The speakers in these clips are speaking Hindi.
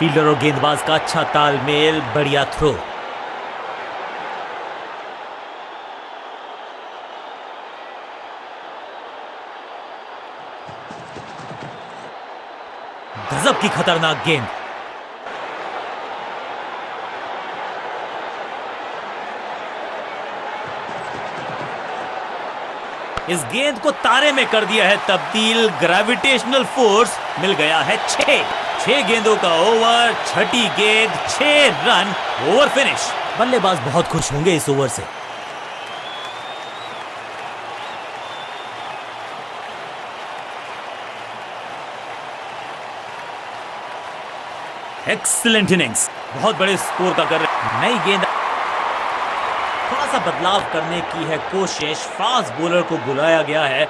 फील्डर और गेंदबाज का अच्छा तालमेल, बढ़िया थ्रो। गजब की खतरनाक गेंद। इस गेंद को तारे में कर दिया है तब्दील। ग्रेविटेशनल फोर्स मिल गया है 6 गेंदों का ओवर, छठी गेंद, 6 रन, ओवर फिनिश। बल्लेबाज बहुत खुश होंगे इस ओवर से। एक्सीलेंट इनिंग्स, बहुत बड़े स्कोर का कर रहे। नई गेंद, थोड़ा सा बदलाव करने की है कोशिश। फास्ट बॉलर को बुलाया गया है।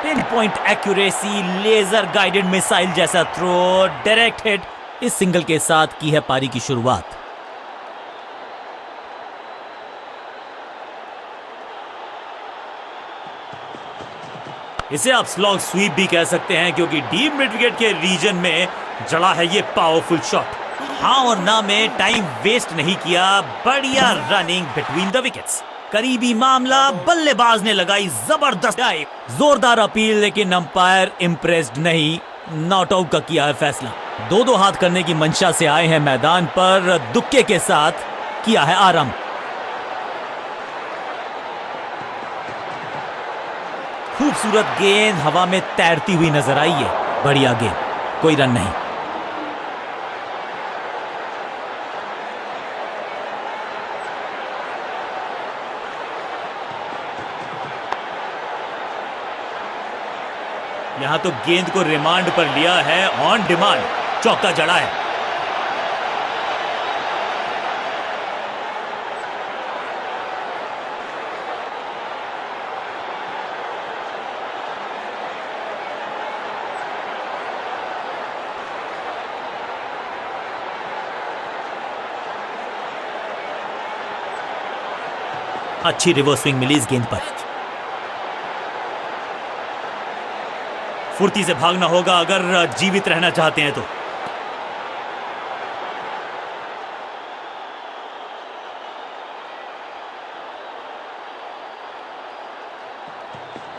Pin point accuracy, laser guided missile जैसा थ्रो, डायरेक्ट हिट। इस सिंगल के साथ की है पारी की शुरुआत। इसे आप स्लॉग स्वीप भी कह सकते हैं, क्योंकि डीप मिड विकेट के रीजन में जड़ा है ये पावरफुल शॉट। हाँ और ना में टाइम वेस्ट नहीं किया, बढ़िया रनिंग बिटवीन द विकेट्स। करीबी मामला, बल्लेबाज ने लगाई जबरदस्त डाइव। जोरदार अपील, लेकिन अंपायर इंप्रेस्ड नहीं, नॉट आउट का किया है फैसला। 2-2 हाथ करने की मंशा से आए हैं मैदान पर, दुक्के के साथ किया है आरंभ। खूबसूरत गेंद हवा में तैरती हुई नजर आई है। बढ़िया गेंद, कोई रन नहीं। यहां तो गेंद को रिमांड पर लिया है, ऑन डिमांड चौका जड़ा है। अच्छी रिवर्स स्विंग मिली इस गेंद पर। फुर्ती से भागना होगा अगर जीवित रहना चाहते हैं तो।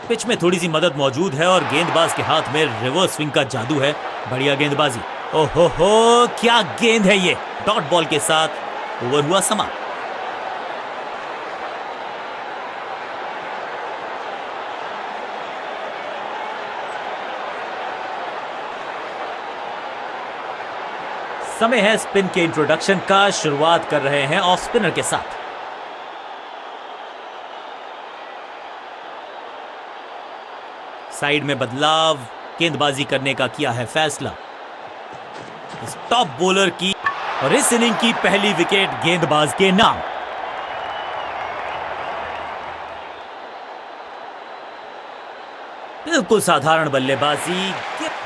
पिच में थोड़ी सी मदद मौजूद है और गेंदबाज के हाथ में रिवर्स स्विंग का जादू है। बढ़िया गेंदबाजी। ओहो हो, क्या गेंद है ये। डॉट बॉल के साथ ओवर हुआ समाप्त। समय है स्पिन के इंट्रोडक्शन का। शुरुआत कर रहे हैं ऑफ स्पिनर के साथ। साइड में बदलाव, गेंदबाजी करने का किया है फैसला। इस टॉप बॉलर की और इस इनिंग की पहली विकेट गेंदबाज के नाम। बिल्कुल साधारण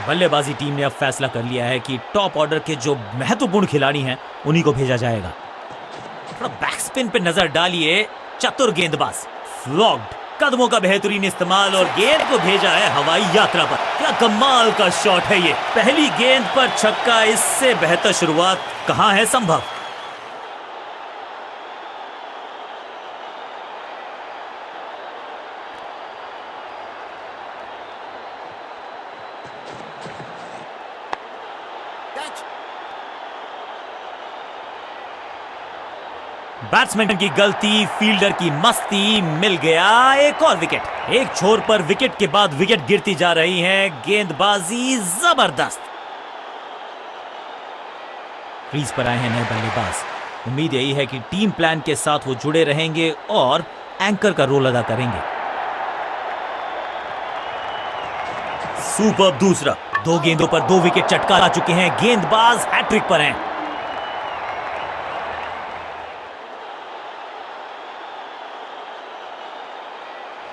बल्लेबाजी टीम ने अब फैसला कर लिया है कि टॉप ऑर्डर के जो महत्वपूर्ण खिलाड़ी हैं उन्हीं को भेजा जाएगा। थोड़ा बैक स्पिन पे नजर डालिए। चतुर गेंदबाज, फ्लॉग्ड, कदमों का बेहतरीन इस्तेमाल और गेंद को भेजा है हवाई यात्रा पर। क्या कमाल का शॉट है ये। पहली गेंद पर छक्का, इससे बेहतर शुरुआत कहां है संभव। बैट्समैन की गलती, फील्डर की मस्ती, मिल गया एक और विकेट। एक छोर पर विकेट के बाद विकेट गिरती जा रही है। गेंदबाजी जबरदस्त। क्रीज पर आए हैं नए बल्लेबाज। उम्मीद यही है कि टीम प्लान के साथ वो जुड़े रहेंगे और एंकर का रोल अदा करेंगे। सुपर दूसरा। 2 गेंदों पर 2 विकेट चटका आ चुके हैं। गेंदबाज हैट्रिक पर हैं।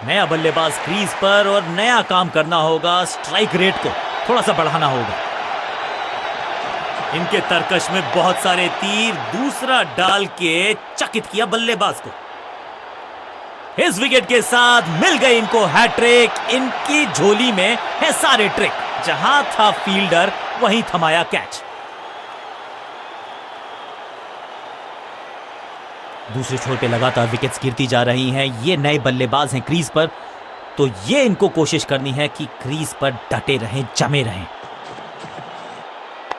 नया बल्लेबाज क्रीज पर और नया काम करना होगा, स्ट्राइक रेट को थोड़ा सा बढ़ाना होगा। इनके तरकश में बहुत सारे तीर, दूसरा डाल के चकित किया बल्लेबाज को। इस विकेट के साथ मिल गई इनको हैट्रिक। इनकी झोली में है सारे ट्रिक, जहां था फील्डर वहीं थमाया कैच। दूसरे छोर पे लगातार विकेट्स गिरती जा रही हैं। ये नए बल्लेबाज हैं क्रीज पर, तो ये इनको कोशिश करनी है कि क्रीज पर डटे रहें, जमे रहें।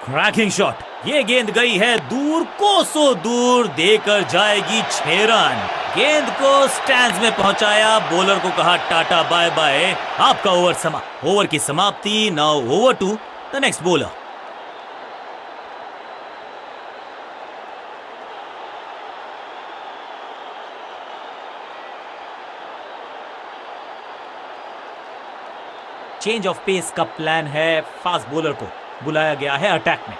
क्रैकिंग शॉट, ये गेंद गई है दूर, कोसों दूर, देकर जाएगी 6 रन। गेंद को स्टैंड्स में पहुंचाया, बॉलर को कहा टाटा बाय बाय, आपका ओवर समाप्त। ओवर की समाप्ति। Now over to the next bowler. Change of pace का प्लान है, फास्ट बॉलर को बुलाया गया है अटैक में।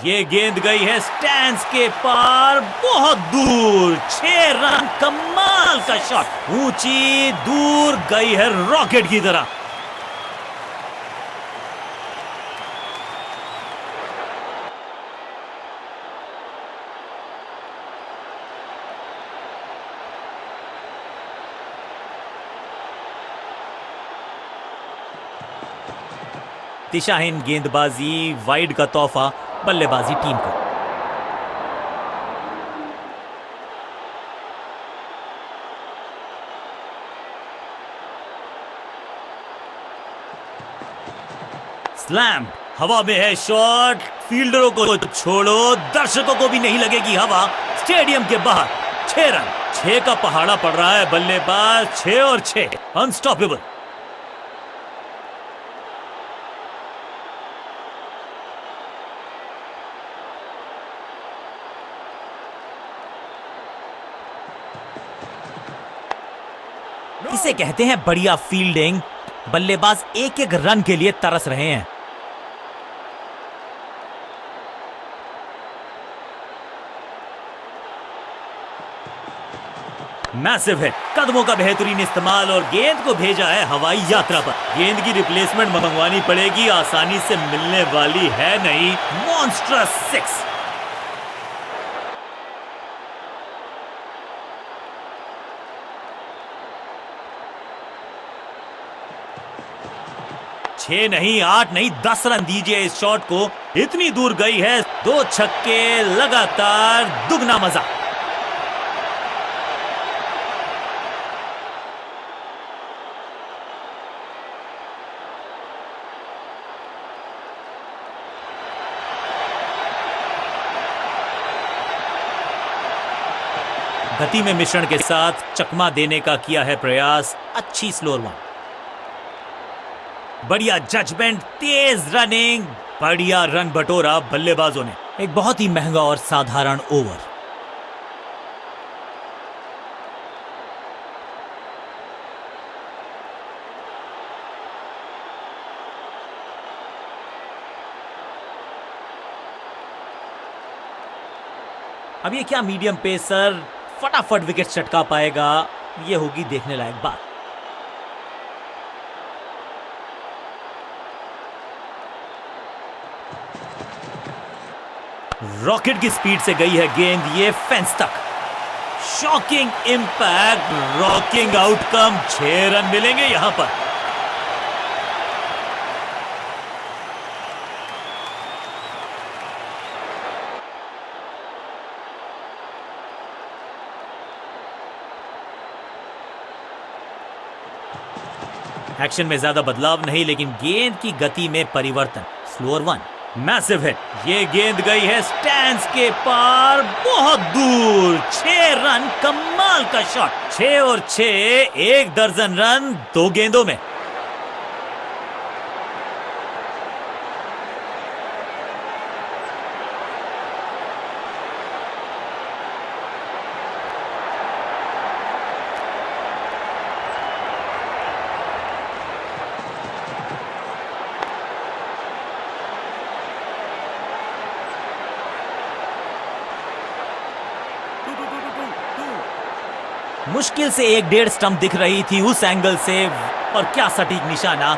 ये गेंद गई है स्टैंड्स के पार, बहुत दूर, 6 रन। कमाल का शॉट, ऊंची दूर गई है रॉकेट की तरह। दिशाहीन गेंदबाजी, वाइड का तोहफा बल्लेबाजी टीम को। स्लैम, हवा में है शॉट, फील्डरों को छोड़ो, दर्शकों को भी नहीं लगेगी हवा। स्टेडियम के बाहर 6 रन, 6 का पहाड़ा पड़ रहा है बल्लेबाज। 6 और 6, अनस्टॉपेबल। इसे कहते हैं बढ़िया फील्डिंग। बल्लेबाज एक एक रन के लिए तरस रहे हैं। मैसिव हिट, कदमों का बेहतरीन इस्तेमाल और गेंद को भेजा है हवाई यात्रा पर। गेंद की रिप्लेसमेंट मंगवानी पड़ेगी, आसानी से मिलने वाली है नहीं। मॉन्स्ट्रस 6। छह नहीं, 8 नहीं, 10 रन दीजिए इस शॉट को। इतनी दूर गई है, 2 छक्के लगातार, दुगना मजा। गति में मिश्रण के साथ चकमा देने का किया है प्रयास। अच्छी स्लोअर वन, बढ़िया जजमेंट, तेज रनिंग, बढ़िया रन बटोरा बल्लेबाजों ने। एक बहुत ही महंगा और साधारण ओवर। अब ये क्या मीडियम पेसर फटाफट विकेट चटका पाएगा, ये होगी देखने लायक बात। रॉकेट की स्पीड से गई है गेंद, ये फेंस तक। Shocking impact, rocking outcome. 6 run मिलेंगे यहां पर। एक्शन में ज्यादा बदलाव नहीं, लेकिन गेंद की गति में परिवर्तन। स्लोअर वन, मैसिव हिट, ये गेंद गई है स्टैंड्स के पार, बहुत दूर। 6 रन, कमाल का शॉट। 6 और 6, 1 दर्जन रन 2 गेंदों में। मुश्किल से 1-1.5 स्टंप दिख रही थी उस एंगल से, और क्या सटीक निशाना।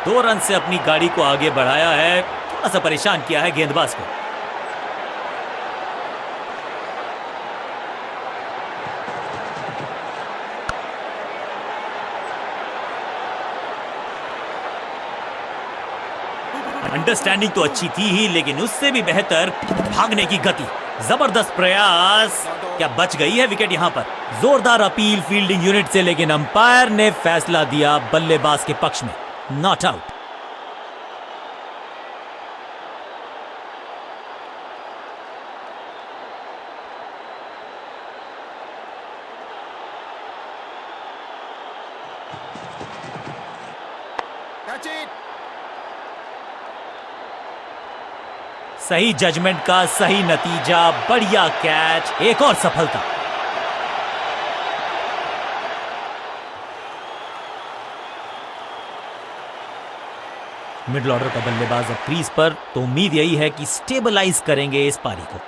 2 रन से अपनी गाड़ी को आगे बढ़ाया है, थोड़ा सा परेशान किया है गेंदबाज को। अंडरस्टैंडिंग तो अच्छी थी ही, लेकिन उससे भी बेहतर भागने की गति। जबरदस्त प्रयास, क्या बच गई है विकेट यहां पर। जोरदार अपील फील्डिंग यूनिट से, लेकिन अंपायर ने फैसला दिया बल्लेबाज के पक्ष में, नॉट आउट। सही जजमेंट का सही नतीजा, बढ़िया कैच, एक और सफलता। मिडिल ऑर्डर का बल्लेबाज अब क्रीज पर, तो उम्मीद यही है कि स्टेबलाइज करेंगे इस पारी को।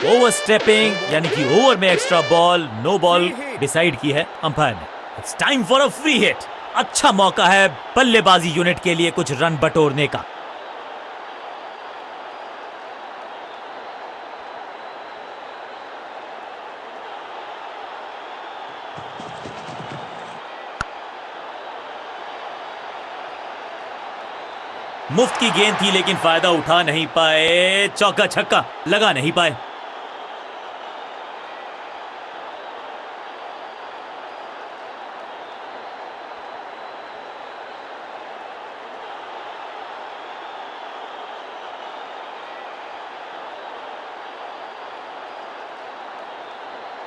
ओवर स्टेपिंग, यानी कि ओवर में extra ball, no ball decide की है अंपायर ने। It's time for a free hit. अच्छा मौका है बल्लेबाजी यूनिट के लिए कुछ रन बटोरने का। मुफ्त की गेंद थी, लेकिन फायदा उठा नहीं पाए, चौका छक्का लगा नहीं पाए।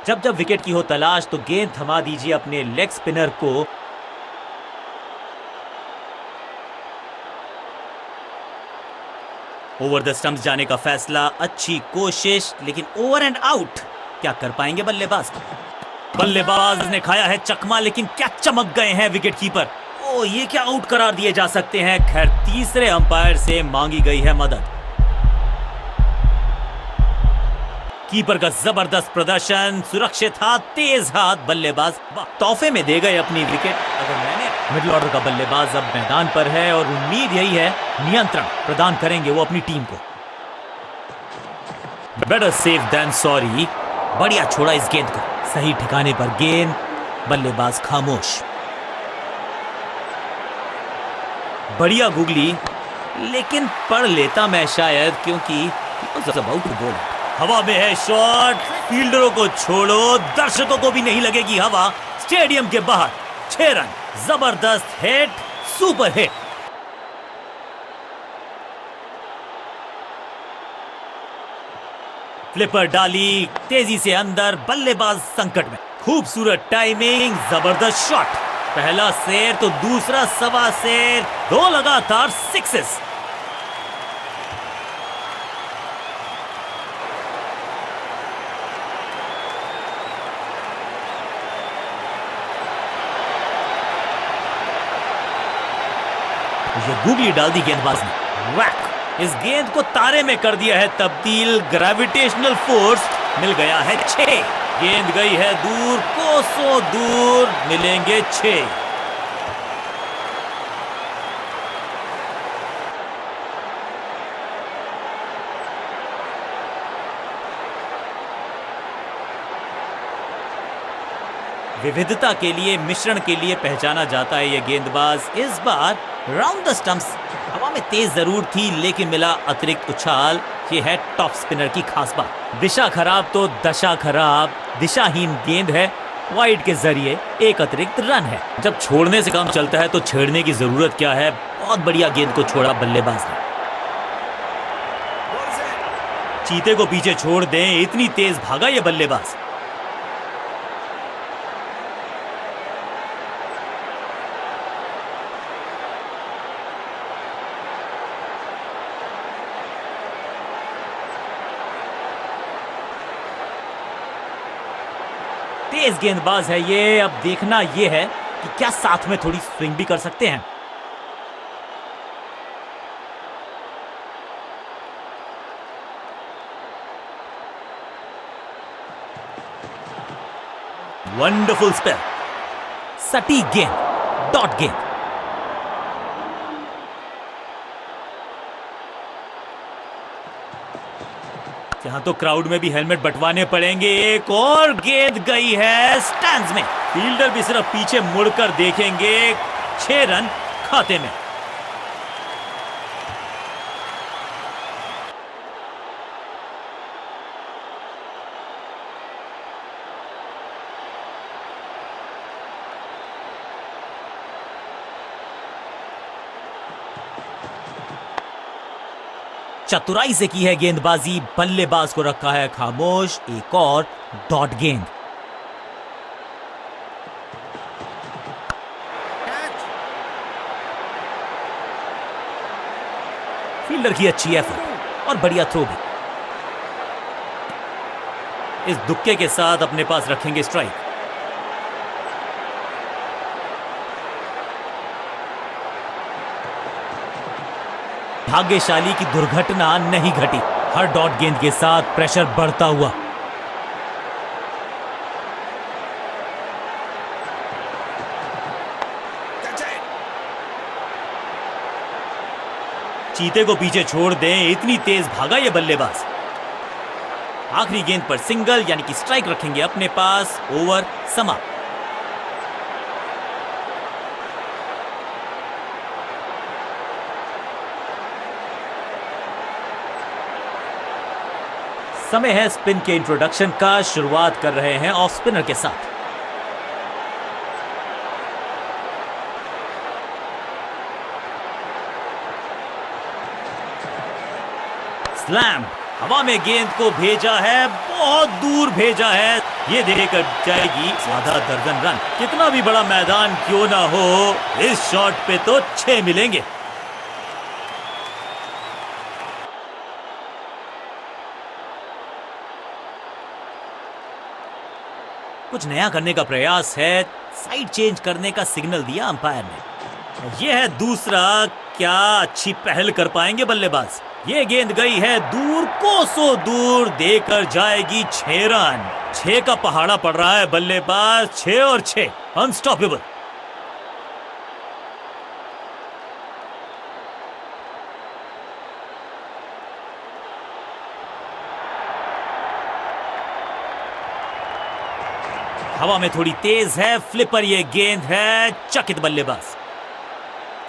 जब जब विकेट की हो तलाश, तो गेंद थमा दीजिए अपने लेग स्पिनर को। ओवर द स्टंप्स जाने का फैसला, अच्छी कोशिश, लेकिन ओवर एंड आउट। क्या कर पाएंगे बल्लेबाज? बल्लेबाज ने खाया है चकमा, लेकिन क्या चमक गए हैं विकेट कीपर। ओ, ये क्या आउट करार दिए जा सकते हैं। खैर, तीसरे अंपायर से मांगी गई है मदद। कीपर का जबरदस्त प्रदर्शन, सुरक्षित हाथ, तेज हाथ, बल्लेबाज तोहफे में दे गए अपनी विकेट। अगर मैंने मिडिल ऑर्डर का बल्लेबाज अब मैदान पर है, और उम्मीद यही है नियंत्रण प्रदान करेंगे वो अपनी टीम को। Better safe than sorry. बढ़िया छोड़ा इस गेंद को, सही ठिकाने पर गेंद, बल्लेबाज खामोश। बढ़िया गुगली, लेकिन पढ़ लेता मैं शायद, क्योंकि हवा में है शॉट। फील्डरों को छोड़ो, दर्शकों को भी नहीं लगेगी हवा। स्टेडियम के बाहर 6 रन, जबरदस्त हिट, सुपर हिट। फ्लिपर डाली, तेजी से अंदर, बल्लेबाज संकट में। खूबसूरत टाइमिंग, जबरदस्त शॉट। पहला शेर तो दूसरा सवा शेर, 2 लगातार सिक्सेस। ये गुगली डाल दी गेंदबाज ने, वैक। इस गेंद को तारे में कर दिया है तब्दील। ग्रेविटेशनल फोर्स मिल गया है 6। गेंद गई है दूर, कोसों दूर, मिलेंगे 6। विविधता के लिए, मिश्रण के लिए पहचाना जाता है ये गेंदबाज। इस बार राउंड द स्टंप्स, हवा में तेज जरूर थी, लेकिन मिला अतिरिक्त उछाल। ये है टॉप स्पिनर की खास बात। दिशा खराब तो दशा खराब। दिशाहीन गेंद है, वाइड के जरिए एक अतिरिक्त रन है। जब छोड़ने से काम चलता है तो छेड़ने की जरूरत क्या है। बहुत बढ़िया गेंद को छोड़ा बल्लेबाज ने। चीते को पीछे छोड़ दें, इतनी तेज भागा ये बल्लेबाज। तेज गेंदबाज है ये। अब देखना ये है कि क्या साथ में थोड़ी स्विंग भी कर सकते हैं। वंडरफुल स्पेल, सटीक गेंद, डॉट गेंद। यहां तो क्राउड में भी हेलमेट बंटवाने पड़ेंगे। एक और गेंद गई है स्टैंड्स में। फील्डर भी सिर्फ पीछे मुड़कर देखेंगे। 6 रन खाते में। चतुराई से की है गेंदबाजी, बल्लेबाज को रखा है खामोश। एक और डॉट गेंद। फील्डर की अच्छी एफर्ट और बढ़िया थ्रो भी। इस दुक्के के साथ अपने पास रखेंगे स्ट्राइक। भाग्यशाली की दुर्घटना नहीं घटी। हर डॉट गेंद के साथ प्रेशर बढ़ता हुआ। चीते को पीछे छोड़ दें, इतनी तेज भागा ये बल्लेबाज। आखिरी गेंद पर सिंगल यानी कि स्ट्राइक रखेंगे अपने पास। ओवर समाप्त। समय है स्पिन के इंट्रोडक्शन का। शुरुआत कर रहे हैं ऑफ स्पिनर के साथ। स्लैम, हवा में गेंद को भेजा है, बहुत दूर भेजा है। ये देकर जाएगी आधा दर्जन रन। कितना भी बड़ा मैदान क्यों ना हो, इस शॉट पे तो 6 मिलेंगे। कुछ नया करने का प्रयास है। साइड चेंज करने का सिग्नल दिया अंपायर ने। यह है दूसरा। क्या अच्छी पहल कर पाएंगे बल्लेबाज। ये गेंद गई है दूर, कोसों दूर, देकर जाएगी 6 रन। 6 का पहाड़ा पड़ रहा है बल्लेबाज। 6 और 6, अनस्टॉपेबल। हवा में थोड़ी तेज है, फ्लिपर ये गेंद है। चकित बल्लेबाज।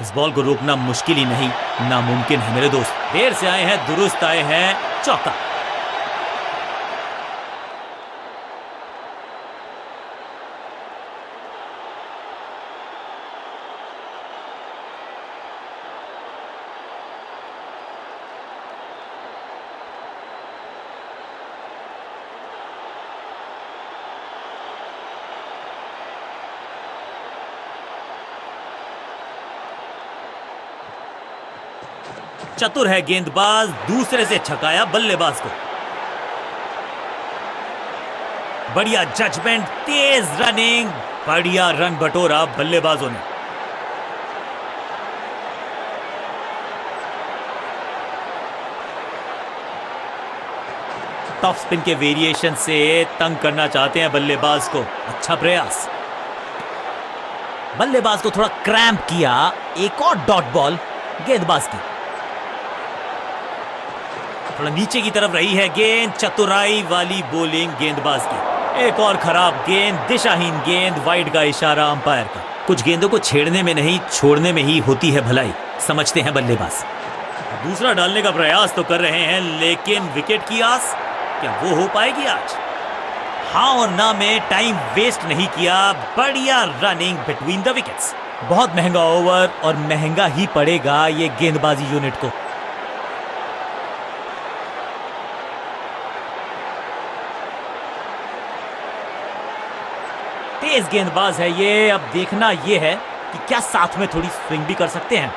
इस बॉल को रोकना मुश्किल ही नहीं, नामुमकिन है मेरे दोस्त। देर से आए हैं, दुरुस्त आए हैं। चौका। चतुर है गेंदबाज, दूसरे से छकाया बल्लेबाज को। बढ़िया जजमेंट, तेज रनिंग, बढ़िया रन बटोरा बल्लेबाजों ने। टॉप स्पिन के वेरिएशन से तंग करना चाहते हैं बल्लेबाज को। अच्छा प्रयास। बल्लेबाज को थोड़ा क्रैम्प किया। एक और डॉट बॉल गेंदबाज की। थोड़ा नीचे की तरफ रही है गेंद। चतुराई वाली बॉलिंग गेंदबाज की। एक और खराब गेंद, दिशाहीन गेंद। वाइड का इशारा अंपायर का। कुछ गेंदों को छेड़ने में नहीं, छोड़ने में ही होती है भलाई, समझते हैं बल्लेबाज। दूसरा डालने का प्रयास तो कर रहे हैं, लेकिन विकेट की आस, क्या वो हो पाएगी आज? हाँ और ना में टाइम वेस्ट नहीं किया। बढ़िया रनिंग बिटवीन द विकेट्स। बहुत महंगा ओवर और महंगा ही पड़ेगा ये गेंदबाजी यूनिट को। तेज गेंदबाज है ये। अब देखना ये है कि क्या साथ में थोड़ी स्विंग भी कर सकते हैं।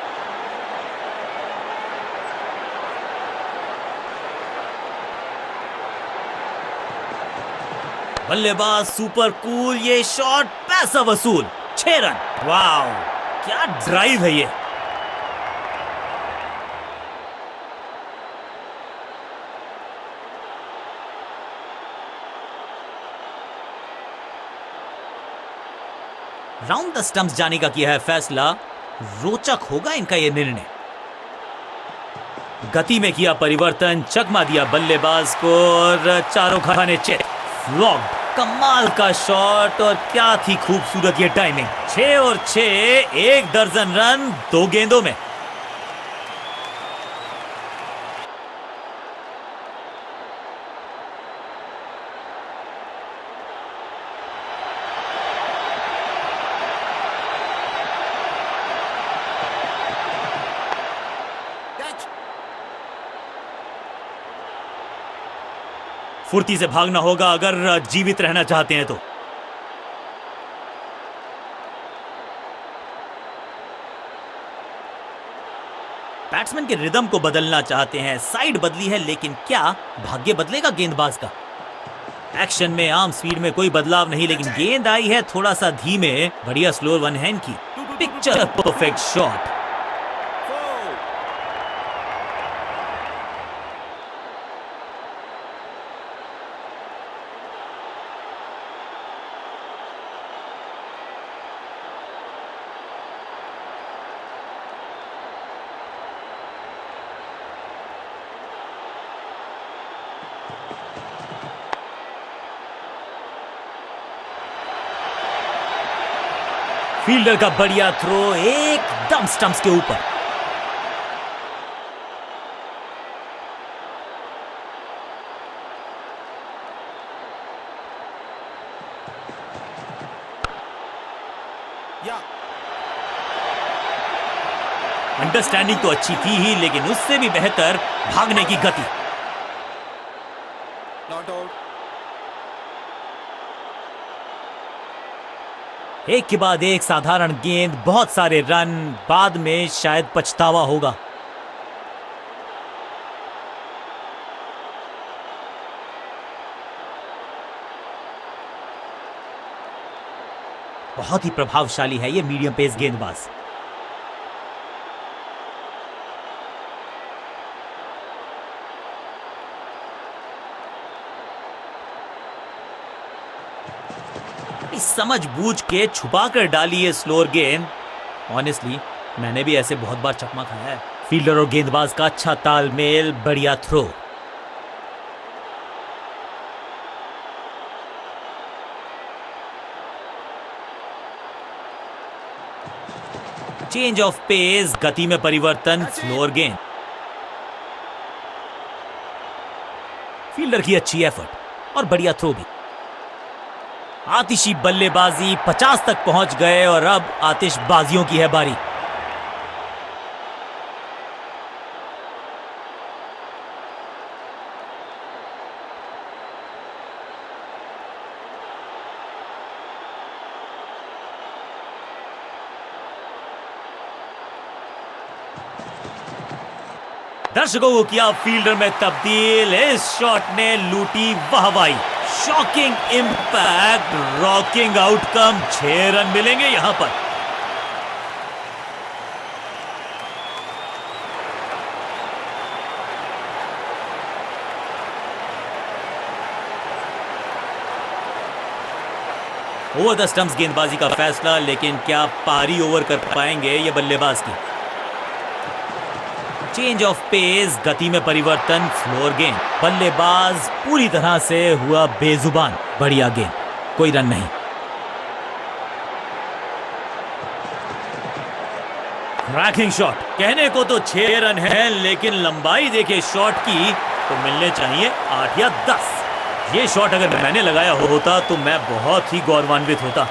बल्लेबाज सुपर कूल। ये शॉट पैसा वसूल। 6 रन। वाव, क्या ड्राइव है ये। राउंड द स्टंप्स जाने का किया है फैसला। रोचक होगा इनका यह निर्णय। गति में किया परिवर्तन, चकमा दिया बल्लेबाज को और चारों खाने चेक। फ्लॉग्ड, कमाल का शॉट और क्या थी खूबसूरत ये टाइमिंग। 6 और 6, 1 दर्जन रन 2 गेंदों में। फुर्ती से भागना होगा अगर जीवित रहना चाहते हैं तो। बैट्समैन के रिदम को बदलना चाहते हैं। साइड बदली है लेकिन क्या भाग्य बदलेगा गेंदबाज का? एक्शन में आर्म स्पीड में कोई बदलाव नहीं, लेकिन गेंद आई है थोड़ा सा धीमे। बढ़िया स्लोअर वन हैंड की पिक्चर परफेक्ट शॉट। फील्डर का बढ़िया थ्रो एकदम स्टंप्स के ऊपर। अंडरस्टैंडिंग तो अच्छी थी ही, लेकिन उससे भी बेहतर भागने की गति। Not out. एक के बाद एक साधारण गेंद, बहुत सारे रन, बाद में शायद पछतावा होगा। बहुत ही प्रभावशाली है ये मीडियम पेस गेंदबाज। समझबूझ के छुपा कर डाली है स्लोअर गेंद। ऑनेस्टली मैंने भी ऐसे बहुत बार चकमा खाया है। फील्डर और गेंदबाज का अच्छा तालमेल, बढ़िया थ्रो। चेंज ऑफ पेस, गति में परिवर्तन, स्लोअर गेंद। फील्डर की अच्छी एफर्ट और बढ़िया थ्रो भी। आतिशी बल्लेबाजी, 50 तक पहुंच गए और अब आतिशबाजियों की है बारी। दर्शकों को किया फील्डर में तब्दील। इस शॉट ने लूटी वाहवाही। Shocking impact, rocking outcome. 6 run मिलेंगे यहां पर। ओवर द स्टंप्स गेंदबाजी का फैसला, लेकिन क्या पारी ओवर कर पाएंगे ये बल्लेबाज की? चेंज ऑफ पेस, गति में परिवर्तन, फ्लोर गेंद। बल्लेबाज पूरी तरह से हुआ बेजुबान। बढ़िया गेंद, कोई रन नहीं। Cracking shot. कहने को तो 6 रन है, लेकिन लंबाई देखे शॉट की तो मिलने चाहिए 8 या 10। ये शॉट अगर मैंने लगाया होता तो मैं बहुत ही गौरवान्वित होता।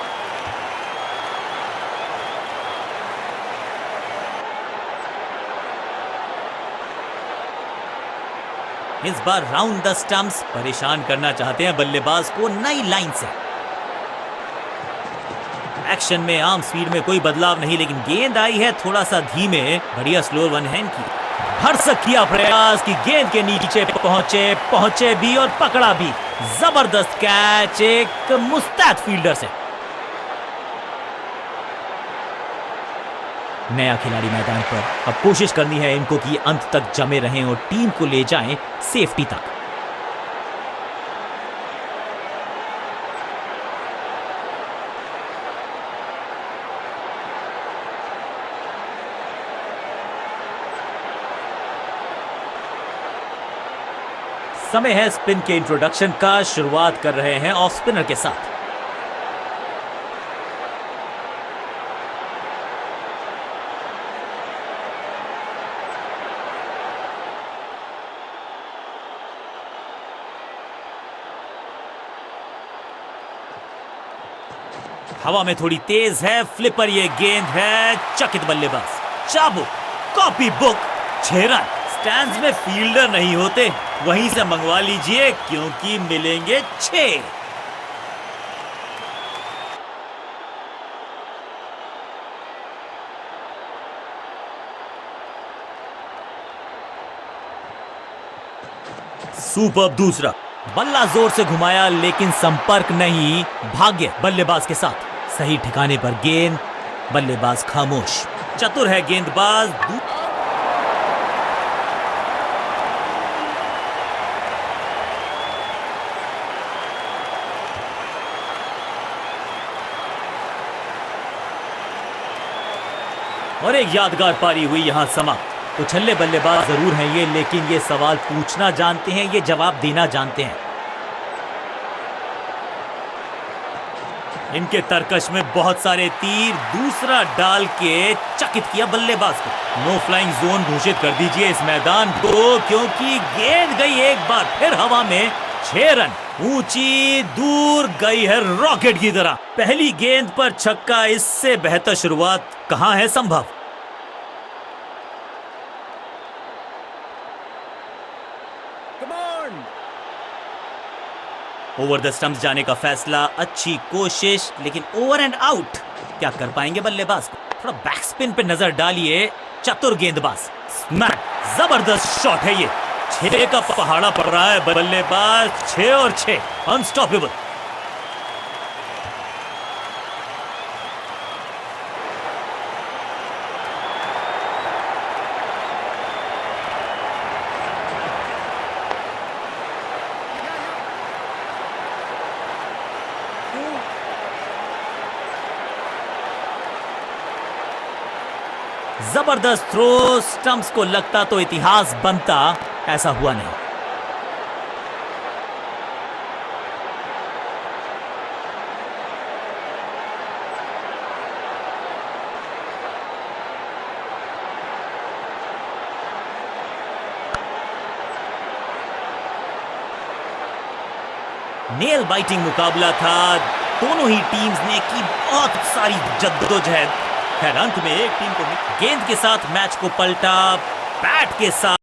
इस बार राउंड द स्टंप्स परेशान करना चाहते हैं बल्लेबाज को नई लाइन से। एक्शन में आर्म स्पीड में कोई बदलाव नहीं, लेकिन गेंद आई है थोड़ा सा धीमे। बढ़िया स्लोअर वन हैंड की भरसक किया प्रयास कि गेंद के नीचे पहुंचे भी और पकड़ा भी। जबरदस्त कैच एक मुस्तैद फील्डर से। नया खिलाड़ी मैदान पर, अब कोशिश करनी है इनको कि अंत तक जमे रहें और टीम को ले जाएं सेफ्टी तक। समय है स्पिन के इंट्रोडक्शन का। शुरुआत कर रहे हैं ऑफ स्पिनर के साथ। हवा में थोड़ी तेज है, फ्लिपर ये गेंद है। चकित बल्लेबाज, चाबुक, कॉपी बुक, 6 रन। स्टैंड्स में फील्डर नहीं होते, वहीं से मंगवा लीजिए क्योंकि मिलेंगे 6। सुपर दूसरा, बल्ला जोर से घुमाया लेकिन संपर्क नहीं। भाग्य बल्लेबाज के साथ, सही ठिकाने पर गेंद, बल्लेबाज खामोश। चतुर है गेंदबाज। और एक यादगार पारी हुई यहां समाप्त। तो छल्ले बल्लेबाज जरूर हैं ये, लेकिन ये सवाल पूछना जानते हैं, ये जवाब देना जानते हैं। इनके तरकश में बहुत सारे तीर। दूसरा डाल के चकित किया बल्लेबाज को। नो फ्लाइंग जोन घोषित कर दीजिए इस मैदान को, क्योंकि गेंद गई एक बार फिर हवा में। 6 रन, ऊंची दूर गई है रॉकेट की तरह। पहली गेंद पर छक्का, इससे बेहतर शुरुआत कहां है संभव। ओवर द स्टंप्स जाने का फैसला, अच्छी कोशिश, लेकिन ओवर एंड आउट। क्या कर पाएंगे बल्लेबाज को। थोड़ा बैक स्पिन पे नजर डालिए। चतुर गेंदबाज, स्मैक, जबरदस्त शॉट है ये। 6 का पहाड़ा पड़ रहा है बल्लेबाज। 6 और 6, अनस्टॉपेबल। जबरदस्त थ्रो, स्टंप्स को लगता तो इतिहास बनता, ऐसा हुआ नहीं। नेल बाइटिंग मुकाबला था। दोनों ही टीम्स ने की बहुत सारी जद्दोजहद। खैर अंत में एक टीम को गेंद के साथ मैच को पलटा, बैट के साथ।